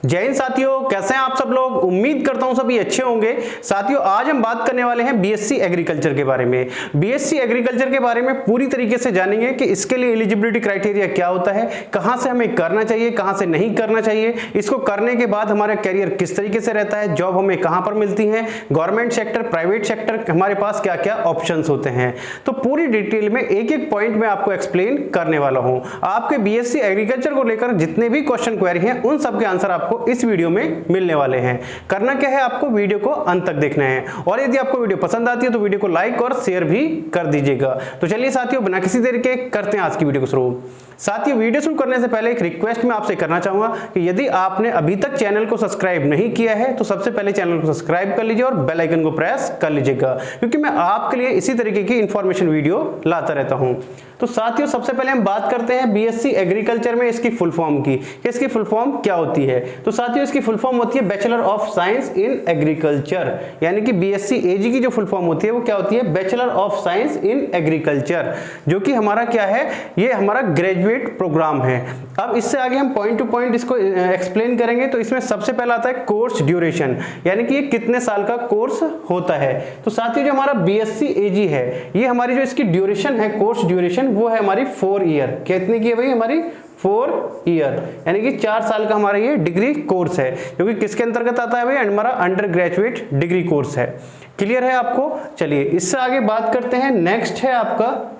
जय हिंद साथियों, कैसे हैं आप सब लोग। उम्मीद करता हूं सभी अच्छे होंगे। साथियों, आज हम बात करने वाले हैं बीएससी एग्रीकल्चर के बारे में। बीएससी एग्रीकल्चर के बारे में पूरी तरीके से जानेंगे कि इसके लिए एलिजिबिलिटी क्राइटेरिया क्या होता है, कहां से हमें करना चाहिए, कहां से नहीं करना चाहिए, इसको करने के बाद हमारा करियर किस तरीके से रहता है, जॉब हमें कहां पर मिलती है, गवर्नमेंट सेक्टर, प्राइवेट सेक्टर, हमारे पास क्या क्या ऑप्शंस होते हैं। तो पूरी डिटेल में एक एक पॉइंट में आपको एक्सप्लेन करने वाला हूं। आपके बीएससी एग्रीकल्चर को लेकर जितने भी क्वेश्चन क्वेरी हैं उन सबके आंसर आपको इस वीडियो में मिलने वाले हैं। करना क्या है, आपको वीडियो को अंत तक देखना है और यदि आपको वीडियो पसंद आती है तो वीडियो को लाइक और शेयर भी कर दीजिएगा। तो चलिए साथियों, बिना किसी देर के करते हैं आज की वीडियो को शुरू। साथियों, वीडियो शुरू करने से पहले एक रिक्वेस्ट मैं आपसे करना चाहूंगा कि यदि आपने अभी तक चैनल को सब्सक्राइब नहीं किया है तो सबसे पहले चैनल को सब्सक्राइब कर लीजिए और बेल आइकन को प्रेस कर लीजिएगा, क्योंकि मैं आपके लिए इसी तरीके की इंफॉर्मेशन वीडियो लाता रहता हूं। तो साथियों, सबसे पहले हम बात करते हैं बीएससी एग्रीकल्चर में इसकी फुल फॉर्म की, इसकी फुल फॉर्म क्या होती है। तो साथियों, इसकी फुल फॉर्म होती है bachelor of science in agriculture, यानी कि बीएससी एजी की जो फुल फॉर्म होती है वो क्या होती है, bachelor of science in agriculture, जो कि हमारा क्या है, ये हमारा ग्रेजुएट प्रोग्राम है। अब इससे आगे हम पॉइंट टू पॉइंट इसको एक्सप्लेन करेंगे। तो इसमें सबसे पहला आता है कोर्स ड्यूरेशन, यानी कि ये कितने साल का कोर्स होता है। तो साथियों, जो हमारा बीएससी एजी है, ये हमारी जो इसकी ड्यूरेशन है, कोर्स ड्यूरेशन, वो है हमारी 4 ईयर। कितनी की है भाई, हमारी 4 ईयर, यानी कि 4 साल का हमारा ये डिग्री कोर्स है, जो कि किसके अंतर्गत आता है भाई, हमारा अंडर ग्रेजुएट डिग्री कोर्स है। क्लियर है आपको। चलिए इससे आगे बात करते हैं। नेक्स्ट है आपका,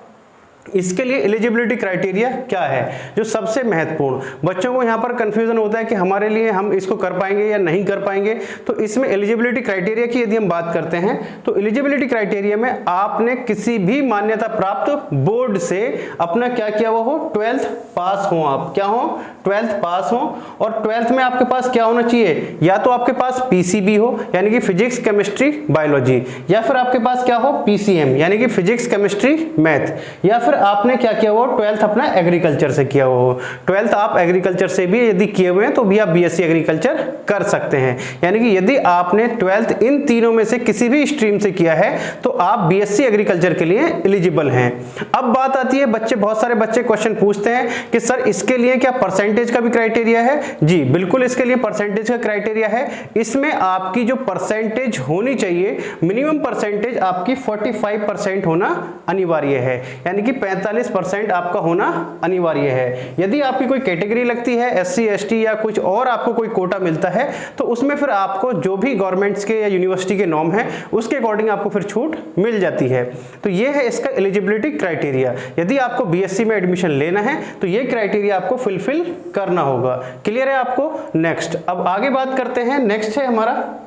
इसके लिए एलिजिबिलिटी क्राइटेरिया क्या है, जो सबसे महत्वपूर्ण। बच्चों को यहाँ पर कंफ्यूजन होता है कि हमारे लिए हम इसको कर पाएंगे या नहीं कर पाएंगे। तो इसमें एलिजिबिलिटी क्राइटेरिया की यदि हम बात करते हैं तो एलिजिबिलिटी क्राइटेरिया में आपने किसी भी मान्यता प्राप्त बोर्ड से अपना क्या किया हुआ हो, 12th पास हो, आप क्या हो, 12th पास हो। और 12th में आपके पास क्या होना चाहिए, या तो आपके पास पीसीबी हो, यानी कि फिजिक्स केमिस्ट्री बायोलॉजी, या फिर आपके पास क्या हो, पीसीएम, यानी कि फिजिक्स केमिस्ट्री मैथ, या फिर आपने क्या किया हुआ, 12th अपना एग्रीकल्चर से किया हुआ हो। 12th आप एग्रीकल्चर से भी यदि किए हुए हैं तो भी आप बीएससी एग्रीकल्चर कर सकते हैं। यानी कि यदि आपने 12th इन तीनों में से किसी भी स्ट्रीम से किया है तो आप बीएससी एग्रीकल्चर के लिए एलिजिबल हैं। अब बात आती है, बहुत सारे बच्चे क्वेश्चन पूछते हैं कि सर इसके लिए क्या परसेंटेज का भी क्राइटेरिया है। जी बिल्कुल, इसके लिए परसेंटेज का क्राइटेरिया है। इसमें आपकी जो परसेंटेज होनी चाहिए, मिनिमम परसेंटेज आपकी 45% होना अनिवार्य है, यानी कि 45% आपका होना अनिवार्य है। यदि आपकी कोई कैटेगरी लगती है, एससी एसटी या कुछ और आपको कोई कोटा मिलता है, तो उसमें फिर आपको जो भी गवर्नमेंट्स के या यूनिवर्सिटी के नॉर्म है उसके अकॉर्डिंग आपको फिर छूट मिल जाती है। तो ये है इसका एलिजिबिलिटी क्राइटेरिया। यदि आपको बीएससी में एडमिशन लेना है तो ये क्राइटेरिया आपको फुलफिल करना होगा। क्लियर है आपको। नेक्स्ट, अब आगे बात करते हैं। नेक्स्ट है हमारा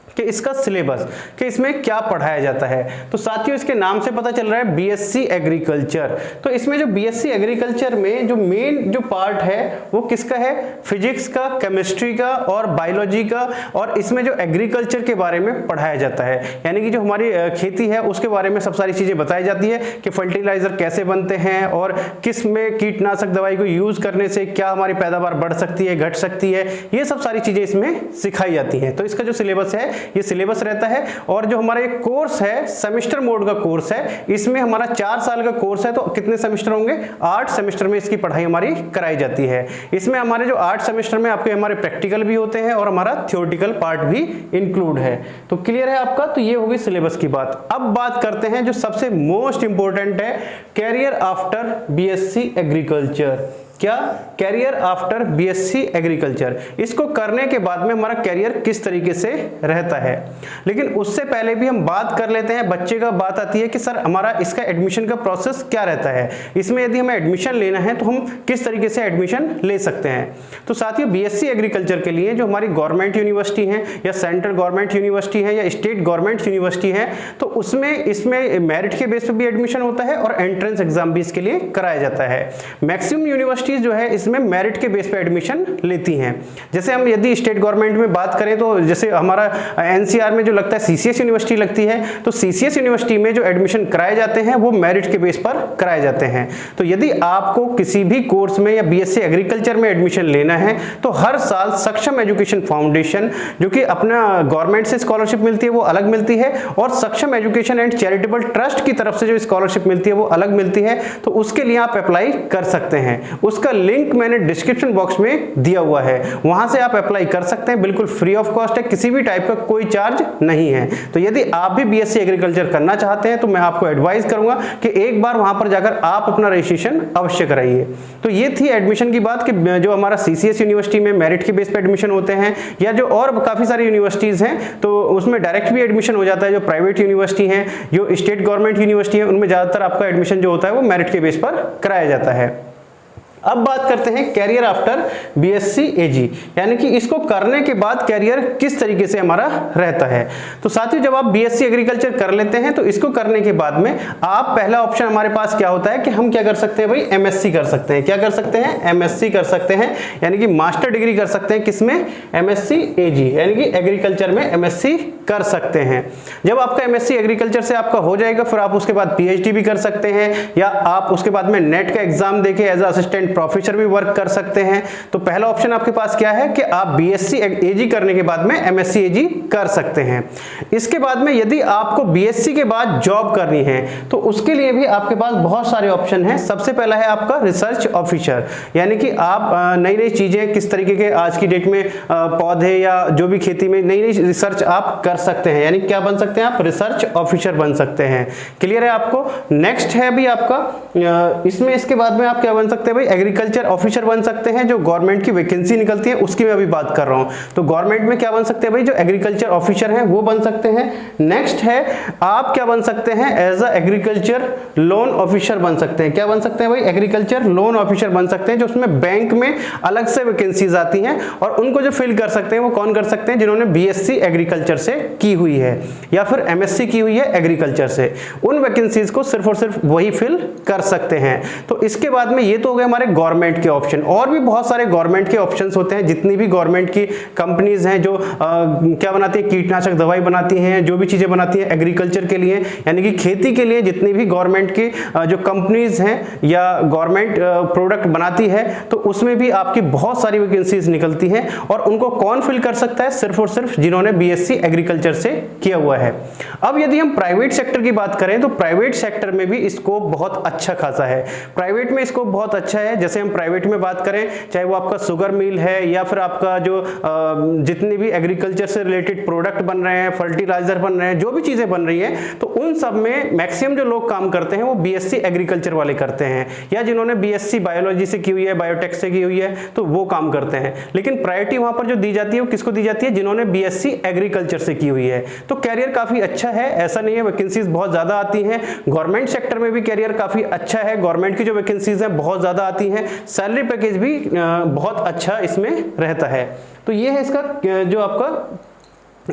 कि इसका सिलेबस, कि इसमें क्या पढ़ाया जाता है। तो साथियों, इसके नाम से पता चल रहा है बीएससी एग्रीकल्चर। तो इसमें जो बीएससी एग्रीकल्चर में जो मेन जो पार्ट है वो किसका है, फिजिक्स का, केमिस्ट्री का और बायोलॉजी का। और इसमें जो एग्रीकल्चर के बारे में पढ़ाया जाता है, यानी कि जो हमारी खेती है उसके बारे में सब सारी चीजें बताई जाती है कि फर्टिलाइजर कैसे बनते हैं और किस में कीटनाशक दवाई को यूज करने से क्या हमारी पैदावार बढ़ सकती है, घट सकती है, ये सब सारी चीजें इसमें सिखाई जाती हैं। तो इसका जो सिलेबस है ये सिलेबस रहता है। और जो हमारा एक कोर्स है, सेमेस्टर मोड का कोर्स है, इसमें हमारा 4 साल का कोर्स है। तो कितने सेमेस्टर होंगे, 8 सेमेस्टर में इसकी पढ़ाई हमारी कराई जाती है। इसमें हमारे जो 8 सेमेस्टर में आपके हमारे प्रैक्टिकल भी होते हैं और हमारा थ्योरेटिकल पार्ट भी इंक्लूड है। तो क्लियर है आपका। तो ये होगी सिलेबस की बात। अब बात करते हैं जो सबसे मोस्ट इंपॉर्टेंट है, कैरियर आफ्टर बीएससी एग्रीकल्चर। क्या, कैरियर आफ्टर बीएससी एग्रीकल्चर। इसको करने के बाद में हमारा कैरियर किस तरीके से रहता है। लेकिन उससे पहले भी हम बात कर लेते हैं, बच्चे का बात आती है कि सर हमारा इसका एडमिशन का प्रोसेस क्या रहता है, इसमें यदि हमें एडमिशन लेना है तो हम किस तरीके से एडमिशन ले सकते हैं। तो साथियों, बीएससी एग्रीकल्चर के लिए जो हमारी गवर्नमेंट यूनिवर्सिटी है या सेंट्रल गवर्नमेंट यूनिवर्सिटी है या स्टेट गवर्नमेंट यूनिवर्सिटी है, तो उसमें इसमें मेरिट के बेस पर भी एडमिशन होता है और एंट्रेंस एग्जाम भी इसके लिए कराया जाता है। मैक्सिमम यूनिवर्सिटी जो है इसमें मेरिट के बेस पे एडमिशन लेती हैं। जैसे हम यदि स्टेट गवर्नमेंट में बात करें तो जैसे हमारा एनसीआर में जो लगता है सीसीएस यूनिवर्सिटी लगती है, तो सीसीएस यूनिवर्सिटी में जो एडमिशन कराए जाते हैं वो मेरिट के बेस पर कराए जाते हैं। तो यदि आपको किसी भी कोर्स में या बीएससी एग्रीकल्चर में एडमिशन लेना है तो हर साल सक्षम एजुकेशन फाउंडेशन, जो कि अपना गवर्नमेंट से स्कॉलरशिप मिलती है वो अलग मिलती है, और सक्षम एजुकेशन एंड चैरिटेबल ट्रस्ट की तरफ से जो स्कॉलरशिप मिलती है वो अलग मिलती है। तो उसके लिए आप अप्लाई कर सकते हैं। उसका लिंक मैंने डिस्क्रिप्शन बॉक्स में दिया हुआ है, वहां से आप अप्लाई कर सकते हैं, बिल्कुल फ्री ऑफ कॉस्ट है, किसी भी टाइप का कोई चार्ज नहीं है। तो यदि आप भी बीएससी एग्रीकल्चर करना चाहते हैं तो मैं आपको एडवाइस करूंगा कि एक बार वहां पर जाकर आप अपना रजिस्ट्रेशन अवश्य कराइए। तो ये थी एडमिशन की बात कि जो हमारा सीसीएस यूनिवर्सिटी में मेरिट के बेस पे एडमिशन होते हैं, या जो और काफी सारी यूनिवर्सिटीज हैं तो उसमें डायरेक्ट भी एडमिशन हो जाता है। जो प्राइवेट यूनिवर्सिटी है, जो स्टेट गवर्नमेंट यूनिवर्सिटी है, उनमें ज्यादातर आपका एडमिशन जो होता है वो मेरिट के बेस पर कराया जाता है। अब बात करते हैं कैरियर आफ्टर बीएससी एजी, यानी कि इसको करने के बाद कैरियर किस तरीके से हमारा रहता है। तो साथियों, जब आप बीएससी एग्रीकल्चर कर लेते हैं तो इसको करने के बाद में आप पहला ऑप्शन हमारे पास क्या होता है कि हम क्या कर सकते हैं भाई, एमएससी कर सकते हैं। क्या कर सकते हैं? एमएससी कर सकते हैं, यानी कि मास्टर डिग्री कर सकते हैं। किसमें? एमएससी एजी, यानी कि एग्रीकल्चर में एमएससी कर सकते हैं। जब आपका एमएससी एग्रीकल्चर से आपका हो जाएगा, फिर आप उसके बाद पीएचडी भी कर सकते हैं, या आप उसके बाद में नेट का एग्जाम देके एज असिस्टेंट प्रोफेसर भी वर्क कर सकते हैं। तो पहला ऑप्शन आपके पास क्या है कि आप बीएससी एजी करने के बाद में एमएससी एजी कर सकते हैं। इसके बाद में यदि आपको बीएससी के बाद जॉब करनी है तो उसके लिए भी आपके पास बहुत सारे ऑप्शन हैं। सबसे पहला है आपका रिसर्च ऑफिसर, यानी कि आप नई नई चीजें किस तरीके के आज की डेट में पौधे या जो भी खेती में नई नई रिसर्च आप कर सकते हैं, यानी क्या बन सकते हैं आप? रिसर्च ऑफिसर बन सकते हैं। क्लियर है आपको? नेक्स्ट है भी आपका इसमें, इसके बाद में आप क्या बन सकते हैं भाई? एग्रीकल्चर ऑफिसर बन सकते हैं। जो गवर्नमेंट की वैकेंसी निकलती है उसकी मैं अभी बात कर रहा हूं। तो गवर्नमेंट में क्या बन सकते हैं भाई? जो एग्रीकल्चर ऑफिसर हैं वो बन सकते हैं। नेक्स्ट है आप क्या बन सकते हैं? As a agriculture loan officer बन सकते हैं। क्या बन सकते हैं भाई? एग्रीकल्चर लोन ऑफिसर बन सकते हैं, जो उसमें बैंक में अलग से वैकेंसीज आती हैं और उनको जो फिल कर सकते हैं वो कौन कर सकते हैं? जिन्होंने बीएससी एग्रीकल्चर से की हुई है या फिर एमएससी की हुई है एग्रीकल्चर से, उन वैकेंसीज को सिर्फ और सिर्फ वही फिल कर सकते हैं। तो इसके बाद में ये तो हो गए हमारे गवर्नमेंट के ऑप्शन। और भी बहुत सारे गवर्नमेंट के ऑप्शंस होते हैं। जितनी भी गवर्नमेंट की कंपनीज हैं जो क्या बनाती है, कीटनाशक दवाई बनाती हैं, जो भी चीजें बनाती हैं एग्रीकल्चर के लिए, यानी कि खेती के लिए, जितनी भी गवर्नमेंट की जो कंपनीज हैं या गवर्नमेंट प्रोडक्ट बनाती है, तो उसमें भी आपकी बहुत सारी वैकेंसीज निकलती हैं। और उनको कौन फिल कर सकता है? सिर्फ और सिर्फ जिन्होंने बीएससी एग्रीकल्चर से किया हुआ है। अब यदि हम प्राइवेट सेक्टर की बात करें तो प्राइवेट सेक्टर में भी स्कोप बहुत अच्छा खासा है। प्राइवेट में स्कोप बहुत अच्छा है। जैसे हम प्राइवेट में बात करें, चाहे वो आपका शुगर मिल है या फिर आपका जो जितनी भी एग्रीकल्चर से रिलेटेड प्रोडक्ट बन रहे हैं, फर्टिलाइजर बन रहे हैं, जो भी चीजें बन रही हैं, तो उन सब में मैक्सिमम जो लोग काम करते हैं वो बीएससी एग्रीकल्चर वाले करते हैं, या जिन्होंने बीएससी बायोलॉजी से की हुई है, बायोटेक से की हुई है, तो वो काम करते हैं। लेकिन प्रायोरिटी वहां पर जो दी जाती है वो किसको दी जाती है? जिन्होंने बीएससी एग्रीकल्चर से की हुई है। तो कैरियर काफी अच्छा है, ऐसा नहीं है, वैकेंसीज बहुत ज्यादा आती हैं। गवर्नमेंट सेक्टर में भी कैरियर काफी अच्छा है, गवर्नमेंट की जो वैकेंसीज हैं बहुत ज्यादा आती हैं। सैलरी पैकेज भी बहुत अच्छा इसमें रहता है। तो ये है इसका जो आपका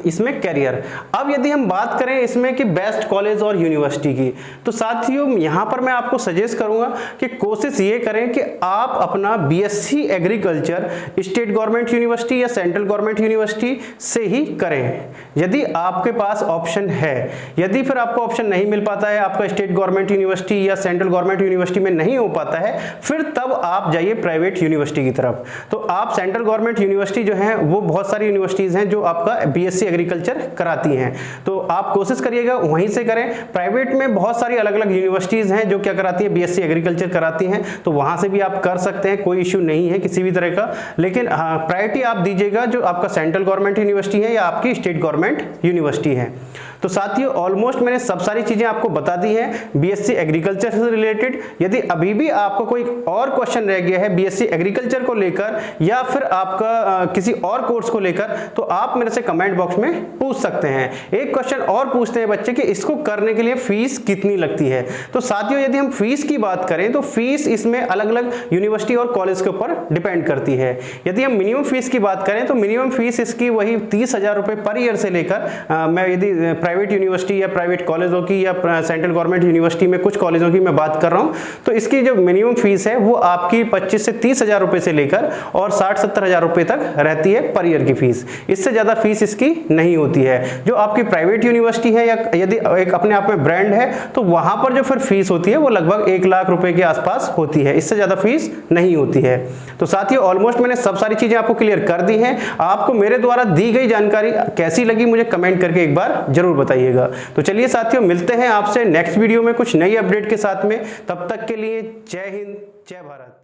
इसमें कैरियर। अब यदि हम बात करें इसमें कि बेस्ट कॉलेज और यूनिवर्सिटी की, तो साथियों यहां पर मैं आपको सजेस्ट करूंगा कि कोशिश ये करें कि आप अपना BSc agriculture state government university या सेंट्रल गवर्नमेंट यूनिवर्सिटी से ही करें, यदि आपके पास ऑप्शन है। यदि फिर आपको ऑप्शन नहीं मिल पाता है, आपका स्टेट गवर्नमेंट यूनिवर्सिटी या सेंट्रल गवर्नमेंट यूनिवर्सिटी में नहीं हो पाता है, फिर तब आप जाइए प्राइवेट यूनिवर्सिटी की तरफ। तो आप सेंट्रल गवर्नमेंट यूनिवर्सिटी जो है वो बहुत सारी यूनिवर्सिटीज हैं जो आपका बीएससी एग्रीकल्चर कराती हैं, तो आप कोशिश करिएगा वहीं से करें। प्राइवेट में बहुत सारी अलग अलग यूनिवर्सिटीज हैं जो क्या कराती है? बीएससी एग्रीकल्चर कराती हैं, तो वहां से भी आप कर सकते हैं, कोई इश्यू नहीं है किसी भी तरह का। लेकिन प्रायोरिटी आप दीजिएगा जो आपका सेंट्रल गवर्नमेंट यूनिवर्सिटी है या आपकी स्टेट गवर्नमेंट यूनिवर्सिटी है। तो साथियों ऑलमोस्ट मैंने सब सारी चीजें आपको बता दी है बीएससी एग्रीकल्चर से रिलेटेड। यदि अभी भी आपको कोई और क्वेश्चन रह गया है बीएससी एग्रीकल्चर को लेकर या फिर आपका किसी और कोर्स को लेकर, तो आप मेरे से कमेंट बॉक्स में पूछ सकते हैं। एक क्वेश्चन और पूछते हैं बच्चे कि इसको करने के लिए फीस कितनी लगती है। तो साथियों यदि हम फीस की बात करें तो फीस इसमें अलग अलग यूनिवर्सिटी और कॉलेज के ऊपर डिपेंड करती है। यदि हम मिनिमम फीस की बात करें तो मिनिमम फीस इसकी वही 30,000 रुपए पर ईयर से लेकर मैं यदि प्राइवेट यूनिवर्सिटी या प्राइवेट कॉलेजों की या सेंट्रल गवर्नमेंट यूनिवर्सिटी में कुछ कॉलेजों की मैं बात कर रहा हूं, तो इसकी जो मिनिमम फीस है वो आपकी 25 से 30,000 रुपए से लेकर और 60-70 हजार रुपए तक रहती है पर ईयर की फीस। इससे ज्यादा फीस इसकी नहीं होती है। जो आपकी प्राइवेट यूनिवर्सिटी है या यदि एक अपने आप में ब्रांड है तो वहां पर जो फिर फीस होती है वो लगभग 1 लाख रुपए के आसपास होती है, इससे ज्यादा फीस नहीं होती है। तो साथियों ऑलमोस्ट मैंने सब सारी चीजें आपको क्लियर कर दी हैं। आपको मेरे द्वारा दी गई जानकारी कैसी लगी मुझे कमेंट करके एक बार जरूर बताइएगा। तो चलिए साथियों मिलते हैं आपसे नेक्स्ट वीडियो में कुछ नई अपडेट के साथ में। तब तक के लिए जय हिंद जय भारत।